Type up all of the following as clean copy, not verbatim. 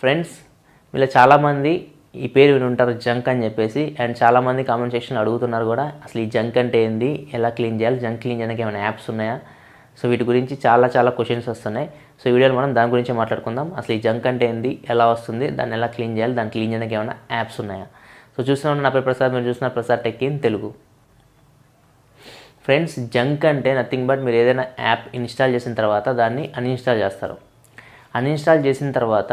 Friends, వీళ్ళ చాలామంది ఈ పేరు విని ఉంటారు జంక్ అని చెప్పేసి. అండ్ చాలామంది కామెంట్ సెక్షన్లో అడుగుతున్నారు కూడా, అసలు ఈ జంక్ అంటే ఏంది, ఎలా క్లీన్ చేయాలి, జంక్ క్లీన్ చేయడానికి ఏమైనా యాప్స్ ఉన్నాయా? సో వీటి గురించి చాలా క్వశ్చన్స్ వస్తున్నాయి. సో ఈ వీడియోలో మనం దాని గురించి మాట్లాడుకుందాం. అసలు ఈ జంక్ అంటే ఏంది, ఎలా వస్తుంది, దాన్ని ఎలా క్లీన్ చేయాలి, దాన్ని క్లీన్ చేయడానికి ఏమైనా యాప్స్ ఉన్నాయా? సో చూస్తున్నాను, నా పేరు ప్రసాద్, మీరు చూస్తున్నారు Prasad tech in Telugu. Friends, junk అంటే నథింగ్ బట్ మీరు ఏదైనా యాప్ ఇన్స్టాల్ చేసిన తర్వాత దాన్ని అన్ఇన్స్టాల్ చేస్తారు. అన్ఇన్స్టాల్ చేసిన తర్వాత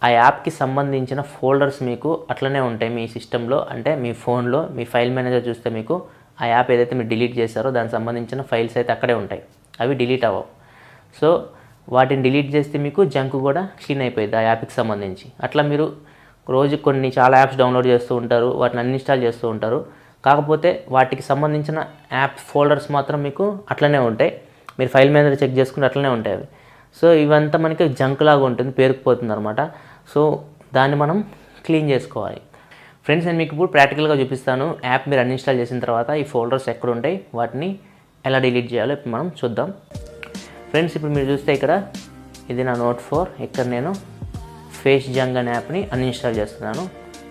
ఆ యాప్కి సంబంధించిన ఫోల్డర్స్ మీకు అట్లనే ఉంటాయి మీ సిస్టంలో. అంటే మీ ఫోన్లో మీ ఫైల్ మేనేజర్ చూస్తే మీకు ఆ యాప్ ఏదైతే మీరు డిలీట్ చేశారో దానికి సంబంధించిన ఫైల్స్ అయితే అక్కడే ఉంటాయి, అవి డిలీట్ అవ్వవు. సో వాటిని డిలీట్ చేస్తే మీకు జంక్ కూడా క్లీన్ అయిపోయింది ఆ యాప్కి సంబంధించి. అట్లా మీరు రోజు చాలా యాప్స్ డౌన్లోడ్ చేస్తూ ఉంటారు, వాటిని అన్ఇన్స్టాల్ చేస్తూ ఉంటారు. కాకపోతే వాటికి సంబంధించిన యాప్ ఫోల్డర్స్ మాత్రం మీకు అట్లనే ఉంటాయి. మీరు ఫైల్ మేనేజర్ చెక్ చేసుకుంటే అట్లనే ఉంటాయి అవి. సో ఇవంతా మనకి జంక్ లాగా ఉంటుంది, పేరుకుపోతుంది అనమాట. సో దాన్ని మనం క్లీన్ చేసుకోవాలి. ఫ్రెండ్స్, నేను మీకు ఇప్పుడు ప్రాక్టికల్గా చూపిస్తాను. యాప్ మీరు అన్ఇన్స్టాల్ చేసిన తర్వాత ఈ ఫోల్డర్స్ ఎక్కడ ఉంటాయి, వాటిని ఎలా డిలీట్ చేయాలో ఇప్పుడు మనం చూద్దాం. ఫ్రెండ్స్, ఇప్పుడు మీరు చూస్తే ఇక్కడ ఇది నా నోట్ 4. ఇక్కడ నేను ఫేస్ జంగ్ అనే యాప్ని అన్ఇన్స్టాల్ చేస్తున్నాను.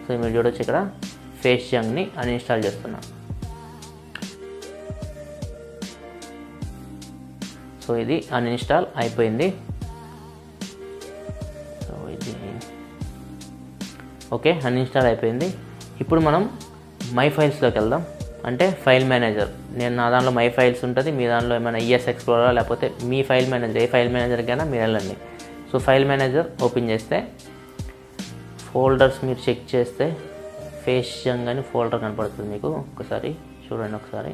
సో మీరు చూడొచ్చు, ఇక్కడ ఫేస్ జంగ్ని అన్ఇన్స్టాల్ చేస్తున్నాను. సో ఇది అన్ఇన్స్టాల్ అయిపోయింది. సో ఇది ఓకే, అన్ఇన్స్టాల్ అయిపోయింది. ఇప్పుడు మనం మై ఫైల్స్లోకి వెళ్దాం. అంటే ఫైల్ మేనేజర్, నా దాంట్లో మై ఫైల్స్ ఉంటుంది, మీ దాంట్లో ఏమైనా ఈఎస్ ఎక్స్ప్లోరర్ లేకపోతే మీ ఫైల్ మేనేజర్, ఏ ఫైల్ మేనేజర్కైనా మీరు వెళ్ళండి. సో ఫైల్ మేనేజర్ ఓపెన్ చేస్తే ఫోల్డర్స్ మీరు చెక్ చేస్తే ఫేస్ జంగ్ అని ఫోల్డర్ కనపడుతుంది మీకు. ఒకసారి చూడండి ఒకసారి.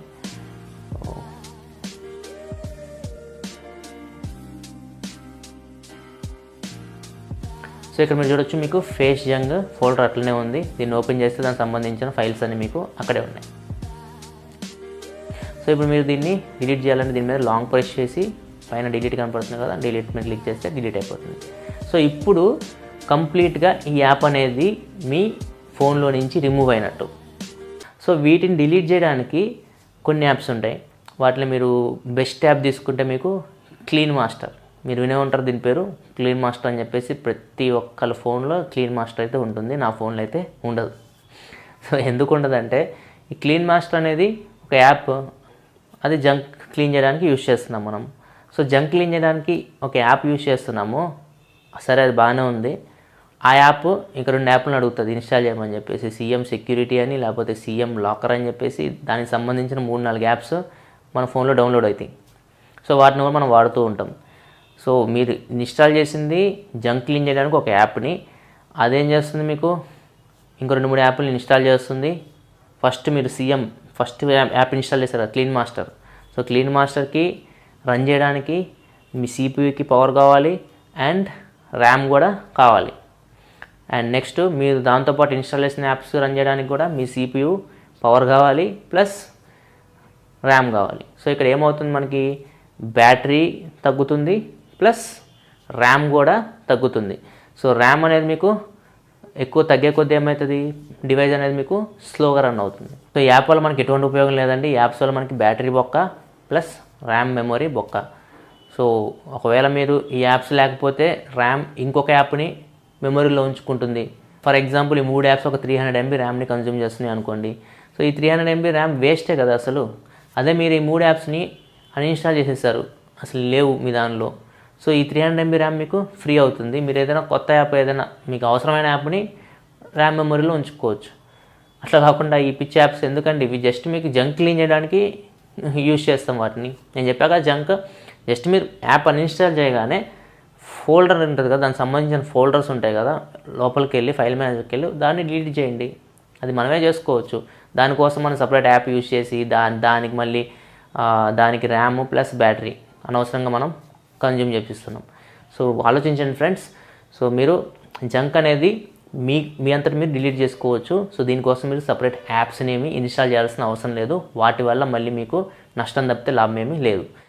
సో ఇక్కడ మీరు చూడొచ్చు, మీకు ఫేస్ జంగ్ ఫోల్డర్ అట్లనే ఉంది. దీన్ని ఓపెన్ చేస్తే దానికి సంబంధించిన ఫైల్స్ అన్ని మీకు అక్కడే ఉన్నాయి. సో ఇప్పుడు మీరు దీన్ని డిలీట్ చేయాలంటే దీని మీద లాంగ్ ప్రెస్ చేసి పైన డిలీట్ కనపడుతుంది కదా, డిలీట్ మీద క్లిక్ చేస్తే డిలీట్ అయిపోతుంది. సో ఇప్పుడు కంప్లీట్గా ఈ యాప్ అనేది మీ ఫోన్లో నుంచి రిమూవ్ అయినట్టు. సో వీటిని డిలీట్ చేయడానికి కొన్ని యాప్స్ ఉంటాయి. వాటిలో మీరు బెస్ట్ యాప్ తీసుకుంటే మీకు క్లీన్ మాస్టర్, మీరు వినే ఉంటారు దీని పేరు క్లీన్ మాస్టర్ అని చెప్పేసి. ప్రతి ఒక్కళ్ళ ఫోన్లో క్లీన్ మాస్టర్ అయితే ఉంటుంది, నా ఫోన్లో అయితే ఉండదు. సో ఎందుకు ఉండదంటే, ఈ క్లీన్ మాస్టర్ అనేది ఒక యాప్, అది జంక్ క్లీన్ చేయడానికి యూజ్ చేస్తున్నాం మనం. సో జంక్ క్లీన్ చేయడానికి ఒక యాప్ యూజ్ చేస్తున్నాము, సరే అది బాగానే ఉంది. ఆ యాప్ ఇంకా 2 యాప్లను అడుగుతుంది ఇన్స్టాల్ చేయమని చెప్పేసి. సీఎం సెక్యూరిటీ అని, లేకపోతే సీఎం లాకర్ అని చెప్పేసి దానికి సంబంధించిన 3-4 యాప్స్ మన ఫోన్లో డౌన్లోడ్ అవుతాయి. సో వాటిని కూడా మనం వాడుతూ ఉంటాం. సో మీరు ఇన్స్టాల్ చేసింది జంక్ క్లీన్ చేయడానికి ఒక యాప్ని, అదేం చేస్తుంది మీకు ఇంకో 2-3 యాప్లు ఇన్స్టాల్ చేస్తుంది. మీరు ఫస్ట్ యాప్ ఇన్స్టాల్ చేస్తారు క్లీన్ మాస్టర్. సో క్లీన్ మాస్టర్కి రన్ చేయడానికి మీ సిపియూకి పవర్ కావాలి అండ్ ర్యామ్ కూడా కావాలి. అండ్ నెక్స్ట్ మీరు దాంతోపాటు ఇన్స్టాల్ చేసిన యాప్స్ రన్ చేయడానికి కూడా మీ సిపియు పవర్ కావాలి ప్లస్ ర్యామ్ కావాలి. సో ఇక్కడ ఏమవుతుంది, మనకి బ్యాటరీ తగ్గుతుంది ప్లస్ ర్యామ్ కూడా తగ్గుతుంది. సో ర్యామ్ అనేది మీకు ఎక్కువ తగ్గే కొద్దీ ఏమవుతుంది, డివైస్ అనేది మీకు స్లోగా రన్ అవుతుంది. సో ఈ యాప్ వల్ల మనకి ఎటువంటి ఉపయోగం లేదండి. యాప్స్ వల్ల మనకి బ్యాటరీ బొక్క ప్లస్ ర్యామ్ మెమొరీ బొక్క. సో ఒకవేళ మీరు ఈ యాప్స్ లేకపోతే ర్యామ్ ఇంకొక యాప్ని మెమొరీలో ఉంచుకుంటుంది. ఫర్ ఎగ్జాంపుల్ ఈ 3 యాప్స్ ఒక 300 MB ర్యామ్ని కన్జ్యూమ్ చేస్తున్నాయి అనుకోండి. సో ఈ 300 MB ర్యామ్ వేస్టే కదా అసలు. అదే మీరు ఈ 3 యాప్స్ని అన్ఇన్స్టాల్ చేసేసారు, అసలు లేవు మీ దానిలో. సో ఈ 300 MB ర్యామ్ మీకు ఫ్రీ అవుతుంది. మీరు ఏదైనా కొత్త యాప్, ఏదైనా మీకు అవసరమైన యాప్ని ర్యామ్ మెమొరీలో ఉంచుకోవచ్చు. అట్లా కాకుండా ఈ పిచ్చి యాప్స్ ఎందుకండి, ఇవి జస్ట్ మీకు జంక్ క్లీన్ చేయడానికి యూజ్ చేస్తాం వాటిని. నేను చెప్పాక జంక్ జస్ట్ మీరు యాప్ అన్ఇన్స్టాల్ చేయగానే ఫోల్డర్ ఉంటుంది కదా, దానికి సంబంధించిన ఫోల్డర్స్ ఉంటాయి కదా, లోపలికి వెళ్ళి ఫైల్ మేనేజర్కి వెళ్ళి దాన్ని డిలీట్ చేయండి. అది మనమే చేసుకోవచ్చు. దానికోసం మనం సపరేట్ యాప్ యూజ్ చేసి దానికి మళ్ళీ దానికి ర్యామ్ ప్లస్ బ్యాటరీ అనవసరంగా మనం కన్జ్యూమ్ చేపిస్తున్నాం. సో ఆలోచించండి ఫ్రెండ్స్. సో మీరు జంక్ అనేది మీ అంతటి మీరు డిలీట్ చేసుకోవచ్చు. సో దీనికోసం మీరు సపరేట్ యాప్స్ని ఏమి ఇన్స్టాల్ చేయాల్సిన అవసరం లేదు. వాటి వల్ల మళ్ళీ మీకు నష్టం తప్పితే లాభం ఏమీ లేదు.